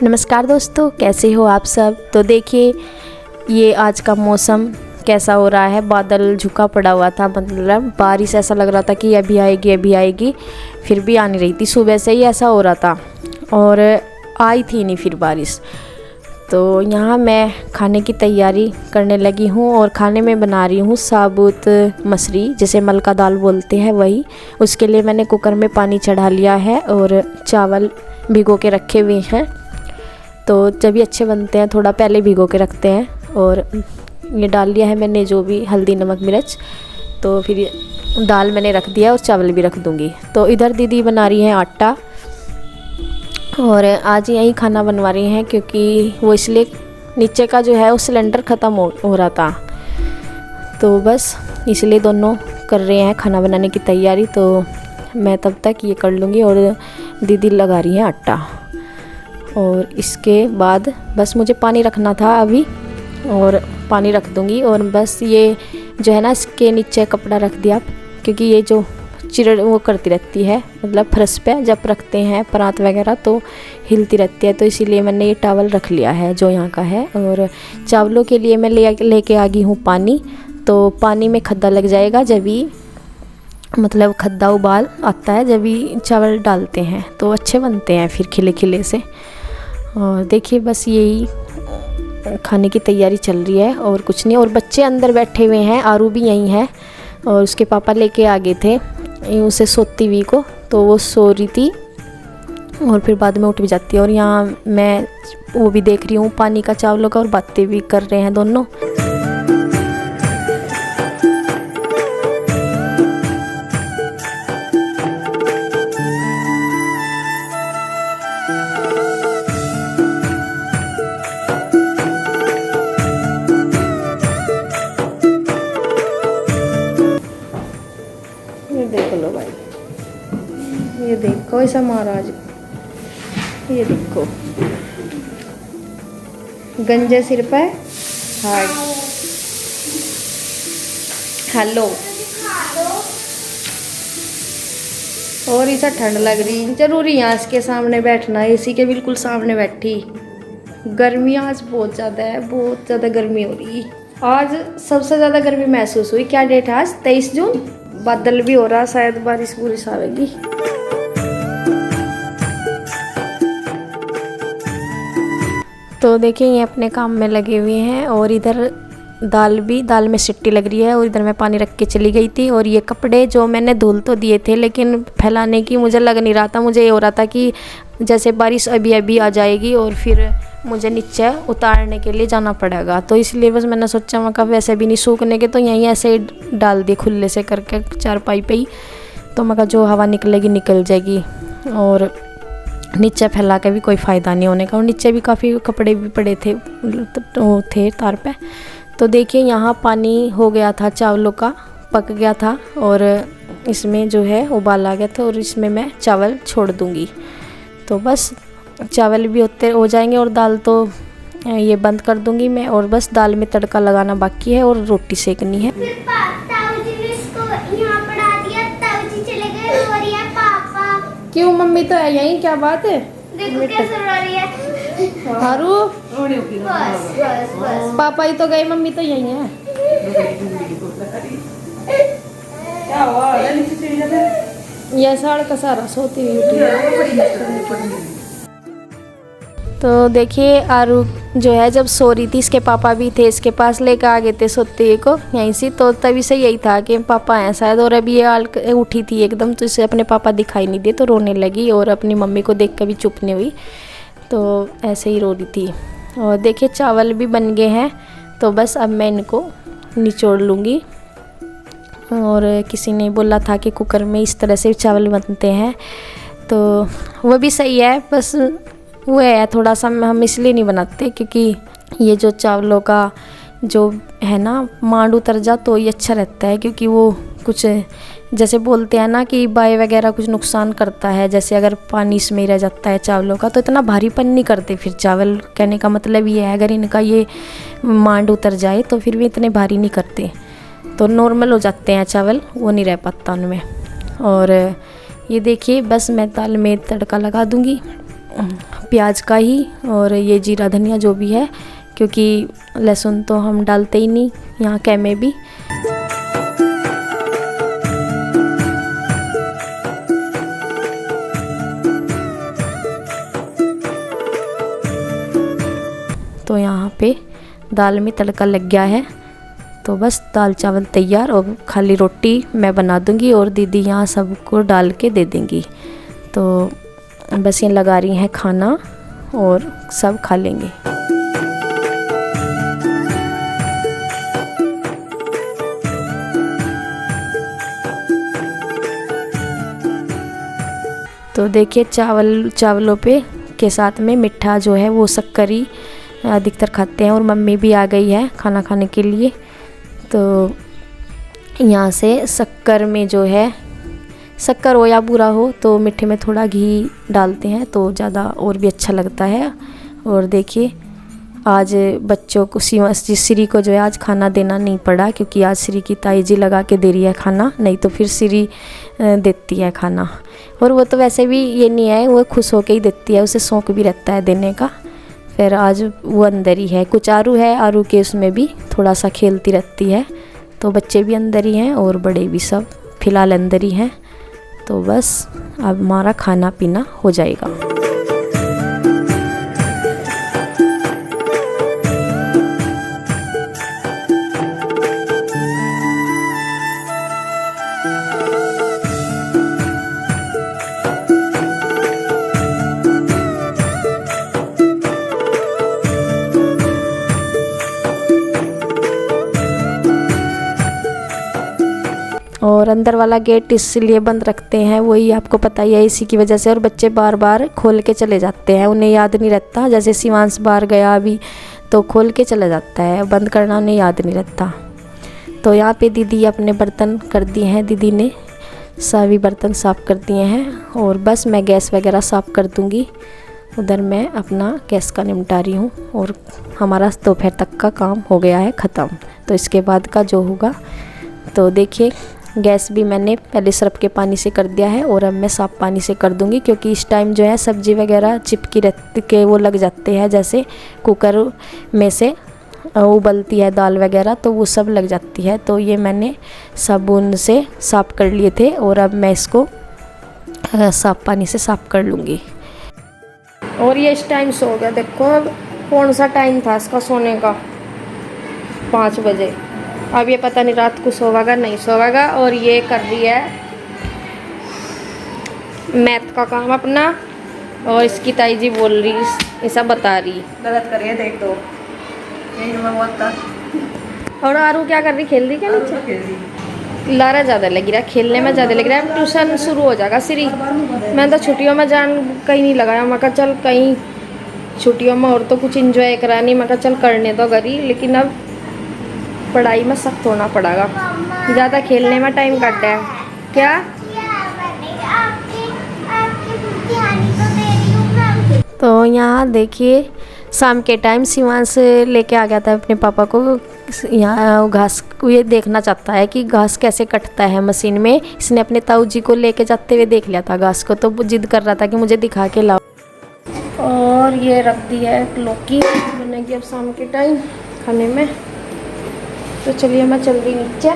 नमस्कार दोस्तों, कैसे हो आप सब। तो देखिए ये आज का मौसम कैसा हो रहा है। बादल झुका पड़ा हुआ था, मतलब बारिश ऐसा लग रहा था कि अभी आएगी, फिर भी आ नहीं रही थी। सुबह से ही ऐसा हो रहा था और आई थी नहीं फिर बारिश। तो यहाँ मैं खाने की तैयारी करने लगी हूँ और खाने में बना रही हूँ साबुत मसरी, जिसे मलका दाल बोलते हैं वही। उसके लिए मैंने कुकर में पानी चढ़ा लिया है और चावल भिगो के रखे हुए हैं। तो जब भी अच्छे बनते हैं थोड़ा पहले भिगो के रखते हैं। और ये डाल लिया है मैंने जो भी हल्दी नमक मिर्च। तो फिर दाल मैंने रख दिया और चावल भी रख दूँगी। तो इधर दीदी बना रही हैं आटा और आज यहीं खाना बनवा रही हैं, क्योंकि वो इसलिए नीचे का जो है वो सिलेंडर ख़त्म हो रहा था। तो बस इसलिए दोनों कर रहे हैं खाना बनाने की तैयारी। तो मैं तब तक ये कर लूँगी और दीदी लगा रही हैं आटा। और इसके बाद बस मुझे पानी रखना था अभी और पानी रख दूँगी। और बस ये जो है ना, इसके नीचे कपड़ा रख दिया, क्योंकि ये जो चिड़ वो करती रहती है, मतलब फर्श पे जब रखते हैं परात वगैरह तो हिलती रहती है। तो इसीलिए मैंने ये टॉवल रख लिया है जो यहाँ का है। और चावलों के लिए मैं लेके आ गई हूँ पानी। तो पानी में खद्दा लग जाएगा जब भी, मतलब खद्दा उबाल आता है जब भी चावल डालते हैं तो अच्छे बनते हैं फिर खिले खिले से। और देखिए बस यही खाने की तैयारी चल रही है और कुछ नहीं। और बच्चे अंदर बैठे हुए हैं, आरू भी यहीं है और उसके पापा लेके आ गए थे उसे सोती हुई को। तो वो सो रही थी और फिर बाद में उठ भी जाती है। और यहाँ मैं वो भी देख रही हूँ पानी का चावलों का, और बातें भी कर रहे हैं दोनों। ये देख लो भाई, ये देखो ऐसा महाराज, ये देखो गंजे सिर पे। Hi hello. और ऐसा ठंड लग रही, जरूरी यहाँ इसके सामने बैठना, एसी के बिल्कुल सामने बैठी। गर्मी आज बहुत ज़्यादा है, बहुत ज़्यादा गर्मी हो रही। आज सबसे ज़्यादा गर्मी महसूस हुई। क्या डेट है आज? 23 जून। बादल भी हो रहा, शायद बारिश बुरिश आएगी। तो देखिए ये अपने काम में लगे हुए हैं और इधर दाल में सीटी लग रही है और इधर मैं पानी रख के चली गई थी। और ये कपड़े जो मैंने धुल तो दिए थे, लेकिन फैलाने की मुझे लग नहीं रहा था। मुझे ये हो रहा था कि जैसे बारिश अभी अभी आ जाएगी और फिर मुझे नीचे उतारने के लिए जाना पड़ेगा। तो इसलिए बस मैंने सोचा मैं कहा वैसे भी नहीं सूखने के, तो यहीं ऐसे ही डाल दिए खुले से करके चारपाई पे ही। तो मैं कहा जो हवा निकलेगी निकल जाएगी, और नीचे फैला के भी कोई फ़ायदा नहीं होने का। और नीचे भी काफ़ी कपड़े भी पड़े थे, वो थे तार पे। तो देखिए यहाँ पानी हो गया था चावलों का, पक गया था और इसमें जो है उबाल आ गया था। और इसमें मैं चावल छोड़ दूँगी। तो बस चावल भी हो जाएंगे और दाल तो ये बंद कर दूँगी मैं। और बस दाल में तड़का लगाना बाकी है और रोटी सेकनी है। क्यों मम्मी तो है यहीं, क्या बात है? देखो कैसे रो रही है हारू। पापा ही तो गए, मम्मी तो यहीं है। यह साड़ का सारा सोती हुई। तो देखिए आरू जो है जब सो रही थी, इसके पापा भी थे इसके पास, लेकर आ गए थे सोते हुए को यहीं से। तो तभी से यही था कि पापा हैं शायद। और अभी ये उठी थी एकदम, तो इसे अपने पापा दिखाई नहीं दिए तो रोने लगी और अपनी मम्मी को देख कर भी चुप नहीं हुई। तो ऐसे ही रो रही थी। और देखिए चावल भी बन गए हैं। तो बस अब मैं इनको निचोड़ लूँगी। और किसी ने बोला था कि कुकर में इस तरह से चावल बनते हैं, तो वो भी सही है। बस वो है थोड़ा सा हम इसलिए नहीं बनाते क्योंकि ये जो चावलों का जो है ना मांड उतर जा तो ये अच्छा रहता है। क्योंकि वो कुछ जैसे बोलते हैं ना कि बाय वगैरह कुछ नुकसान करता है, जैसे अगर पानी इसमें रह जाता है चावलों का तो इतना भारीपन नहीं करते फिर चावल। कहने का मतलब ये है अगर इनका ये मांड उतर जाए तो फिर भी इतने भारी नहीं करते, तो नॉर्मल हो जाते हैं चावल, वो नहीं रह पाता उनमें। और ये देखिए बस मैं दाल में तड़का लगा दूँगी प्याज का ही और ये जीरा धनिया जो भी है, क्योंकि लहसुन तो हम डालते ही नहीं यहाँ कै में भी। तो यहाँ पे दाल में तड़का लग गया है, तो बस दाल चावल तैयार और खाली रोटी मैं बना दूँगी और दीदी यहाँ सबको डाल के दे देंगी। तो बस ये लगा रही हैं खाना और सब खा लेंगे। तो देखिए चावलों पे के साथ में मिठा जो है वो शक्करी अधिकतर खाते हैं और मम्मी भी आ गई है खाना खाने के लिए। तो यहाँ से शक्कर में जो है, शक्कर हो या बुरा हो तो मीठे में थोड़ा घी डालते हैं तो ज़्यादा और भी अच्छा लगता है। और देखिए आज बच्चों को श्री को जो है आज खाना देना नहीं पड़ा, क्योंकि आज श्री की ताई जी लगा के दे रही है खाना, नहीं तो फिर श्री देती है खाना। और वो तो वैसे भी ये नहीं है, वो खुश होके ही देती है, उसे शौक़ भी रहता है देने का। फिर आज वो अंदर ही है, कुछ आरू है, आरू के उसमें भी थोड़ा सा खेलती रहती है। तो बच्चे भी अंदर ही हैं और बड़े भी सब फ़िलहाल अंदर ही हैं। तो बस अब हमारा खाना पीना हो जाएगा। और अंदर वाला गेट इसलिए बंद रखते हैं, वही आपको पता ही है, इसी की वजह से। और बच्चे बार बार खोल के चले जाते हैं, उन्हें याद नहीं रहता। जैसे शिवांश बाहर गया अभी तो खोल के चला जाता है, बंद करना उन्हें याद नहीं रहता। तो यहाँ पे दीदी अपने बर्तन कर दिए हैं, दीदी ने सभी बर्तन साफ़ कर दिए हैं और बस मैं गैस वगैरह साफ़ कर दूँगी। उधर मैं अपना गैस का निपटा रही हूँ और हमारा दोपहर तक का काम हो गया है ख़त्म। तो इसके बाद का जो होगा, तो देखिए गैस भी मैंने पहले सर्फ के पानी से कर दिया है और अब मैं साफ़ पानी से कर दूंगी, क्योंकि इस टाइम जो है सब्ज़ी वगैरह चिपकी रहती के वो लग जाते हैं, जैसे कुकर में से उबलती है दाल वगैरह तो वो सब लग जाती है। तो ये मैंने साबुन से साफ़ कर लिए थे और अब मैं इसको साफ़ पानी से साफ़ कर लूँगी। और ये इस टाइम सो गया, देखो अब कौन सा टाइम था इसका सोने का, 5 बजे। अब ये पता नहीं रात को सोएगा नहीं सोएगा। और ये कर रही है मैथ का काम अपना और इसकी ताई जी बोल रही, ऐसा बता रही गलत कर रही है, देख दो यही मैं बोलता। और आरू क्या कर रही, खेल रही क्या नीचे? लारा ज़्यादा लग रहा है, खेलने में ज़्यादा लग रहा है। ट्यूशन शुरू हो जाएगा श्री, मैं तो छुट्टियों में जान कहीं नहीं लगाया। मैं कहा चल कहीं छुट्टियों में और तो कुछ इंजॉय करानी, मैं कहा चल करने दो घरी, लेकिन अब पढ़ाई में सख्त होना पड़ेगा, ज़्यादा खेलने में टाइम काटता है। क्या तो यहाँ देखिए शाम के टाइम शिवांश लेके आ गया था अपने पापा को, यहाँ घास को ये देखना चाहता है कि घास कैसे कटता है मशीन में। इसने अपने ताऊ जी को लेके जाते हुए देख लिया था घास को, तो वो जिद कर रहा था कि मुझे दिखा के लाओ। और ये रख दी है लौकी बनेगी अब शाम के टाइम खाने में। तो चलिए मैं चल रही नीचे।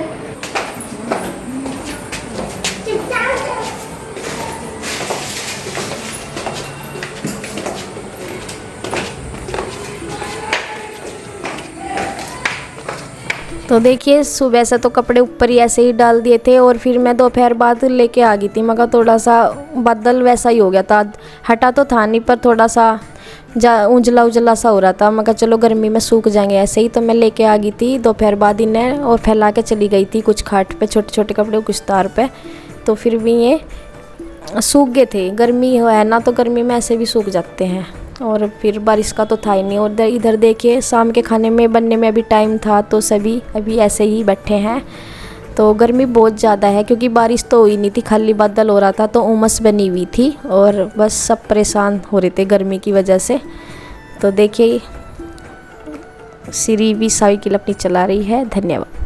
तो देखिए सुबह से तो कपड़े ऊपर ही ऐसे ही डाल दिए थे और फिर मैं दोपहर बाद लेके आ गई थी। मगर थोड़ा सा बादल वैसा ही हो गया था, हटा तो था नहीं पर थोड़ा सा उजला उजला सा हो रहा था। मगर चलो गर्मी में सूख जाएंगे ऐसे ही, तो मैं लेके आ गई थी दोपहर बाद इन्हें और फैला के चली गई थी कुछ खाट पे, छोटे छोटे कपड़े कुछ तार पे। तो फिर भी ये सूख गए थे, गर्मी है ना तो गर्मी में ऐसे भी सूख जाते हैं। और फिर बारिश का तो था ही नहीं। और इधर देखिए शाम के खाने में बनने में अभी टाइम था तो सभी अभी ऐसे ही बैठे हैं। तो गर्मी बहुत ज़्यादा है क्योंकि बारिश तो हुई नहीं थी, खाली बादल हो रहा था, तो उमस बनी हुई थी और बस सब परेशान हो रहे थे गर्मी की वजह से। तो देखिए श्री भी साइकिल अपनी चला रही है। धन्यवाद।